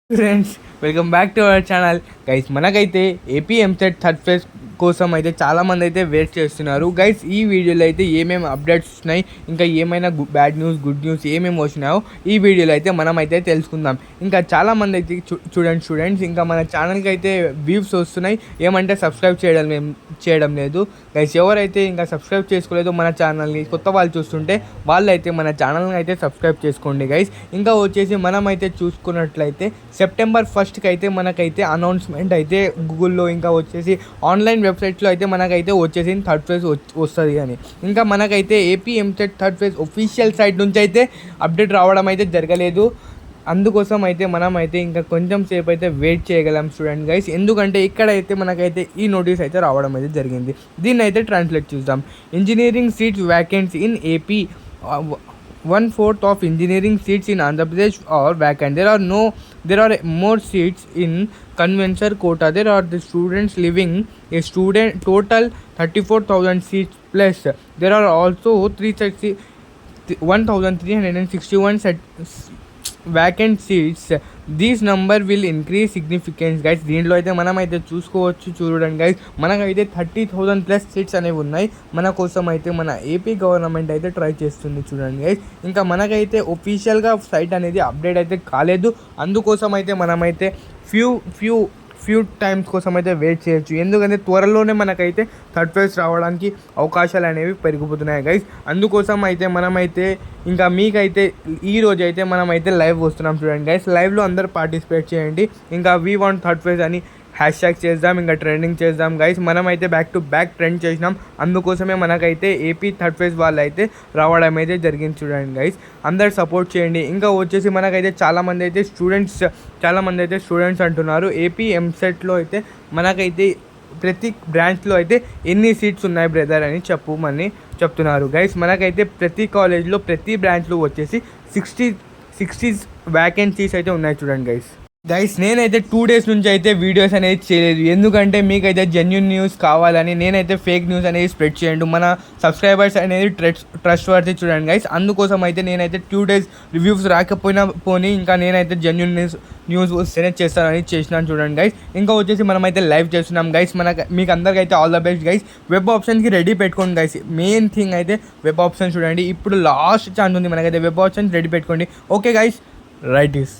Friends, welcome back to our channel. Guys, మనకైతే AP EAMCET third phase కోసం అయితే చాలామంది అయితే వెయిట్ చేస్తున్నారు. గైస్, ఈ వీడియోలో అయితే ఏమేమి అప్డేట్స్ వస్తున్నాయి, ఇంకా ఏమైనా బ్యాడ్ న్యూస్ గుడ్ న్యూస్ ఏమేమి వచ్చినాయో ఈ వీడియోలో అయితే మనం అయితే తెలుసుకుందాం. ఇంకా చాలామంది అయితే చూడండి స్టూడెంట్స్, ఇంకా మన ఛానల్కి అయితే వ్యూస్ వస్తున్నాయి, ఏమంటే సబ్స్క్రైబ్ చేయడం లేదు. గైస్, ఎవరైతే ఇంకా సబ్స్క్రైబ్ చేసుకోలేదో మన ఛానల్ని, కొత్త వాళ్ళు చూస్తుంటే వాళ్ళు అయితే మన ఛానల్ని అయితే సబ్స్క్రైబ్ చేసుకోండి. గైస్, ఇంకా వచ్చేసి మనమైతే చూసుకున్నట్లయితే సెప్టెంబర్ 1st అయితే మనకైతే అనౌన్స్మెంట్ అయితే గూగుల్లో ఇంకా వచ్చేసి ఆన్లైన్ వెబ్సైట్లో అయితే మనకైతే వచ్చేసి థర్డ్ ఫేజ్ వస్తుంది అని. ఇంకా మనకైతే AP EAMCET third phase official site నుంచి అయితే అప్డేట్ రావడం అయితే జరగలేదు. అందుకోసం అయితే మనం అయితే ఇంకా కొంచెం సేపు అయితే వెయిట్ చేయగలం స్టూడెంట్ గైస్, ఎందుకంటే ఇక్కడైతే మనకైతే ఈ నోటీస్ అయితే రావడం అయితే జరిగింది. దీన్ని అయితే ట్రాన్స్లేట్ చూద్దాం. Engineering seats vacancy in AP, 1/4 of engineering seats in Andhra Pradesh are vacant. There are more seats in conventional quota. There are the students living a student total 34,000 seats plus. There are also 1,361 vacant seats. These number will increase significance. Guys, దీంట్లో అయితే మనం అయితే చూడండి guys, మనకైతే 30,000+ seats అనేవి ఉన్నాయి. మన కోసం అయితే మన ఏపీ గవర్నమెంట్ అయితే ట్రై చేస్తుంది చూడండి గైస్. ఇంకా మనకైతే ఒఫీషియల్గా సైట్ అనేది అప్డేట్ అయితే కాలేదు. అందుకోసం అయితే మనమైతే ఫ్యూ టైమ్స్ కోసం అయితే వెయిట్ చేయొచ్చు, ఎందుకంటే త్వరలోనే మనకైతే థర్డ్ ఫేజ్ రావడానికి అవకాశాలు అనేవి పెరిగిపోతున్నాయి గైస్. అందుకోసం అయితే మనమైతే ఇంకా మీకైతే ఈ రోజు అయితే మనమైతే లైవ్ వస్తున్నాం చూడండి గైస్. లైవ్లో అందరూ పార్టిసిపేట్ చేయండి. ఇంకా వీ వాంట్ థర్డ్ ఫేజ్ అని హ్యాష్ట్యాగ్ చేద్దాం, ఇంకా ట్రెండింగ్ చేద్దాం గైస్. మనమైతే బ్యాక్ టు బ్యాక్ ట్రెండ్ చేసినాం, అందుకోసమే మనకైతే ఏపీ థర్డ్ ఫేజ్ వాళ్ళు అయితే రావడం అయితే జరిగింది చూడండి గైస్. అందరు సపోర్ట్ చేయండి. ఇంకా వచ్చేసి మనకైతే చాలామంది అయితే స్టూడెంట్స్ అంటున్నారు ఏపీ ఎంసెట్లో అయితే మనకైతే ప్రతి బ్రాంచ్లో అయితే ఎన్ని సీట్స్ ఉన్నాయి బ్రదర్ అని చెప్తున్నారు గైస్. మనకైతే ప్రతి కాలేజ్లో ప్రతి బ్రాంచ్లో వచ్చేసి 60 వ్యాకెన్సీస్ అయితే ఉన్నాయి చూడండి గైస్, నేనైతే 2 days నుంచి అయితే వీడియోస్ అనేది చేయలేదు, ఎందుకంటే మీకైతే జెన్యూన్ న్యూస్ కావాలని. నేనైతే ఫేక్ న్యూస్ అనేది స్ప్రెడ్ చేయండి, మన సబ్స్క్రైబర్స్ అనేది ట్రస్ట్ వర్తి చూడండి గైస్. అందుకోసం అయితే నేనైతే 2 days రివ్యూస్ రాకపోయినా పోనీ, ఇంకా నేనైతే జెన్యూన్ న్యూస్ వస్తేనే చేసినాను చూడండి గైస్. ఇంకా వచ్చేసి మనమైతే లైవ్ చేస్తున్నాం గైస్. మీకు అందరికైతే all the best guys. Web ఆప్షన్స్కి రెడీ పెట్టుకోండి గైస్. మెయిన్ థింగ్ అయితే వెబ్ ఆప్షన్ చూడండి, ఇప్పుడు లాస్ట్ ఛాన్స్ ఉంది మనకైతే. వెబ్ ఆప్షన్స్ రెడీ పెట్టుకోండి. Okay guys, right is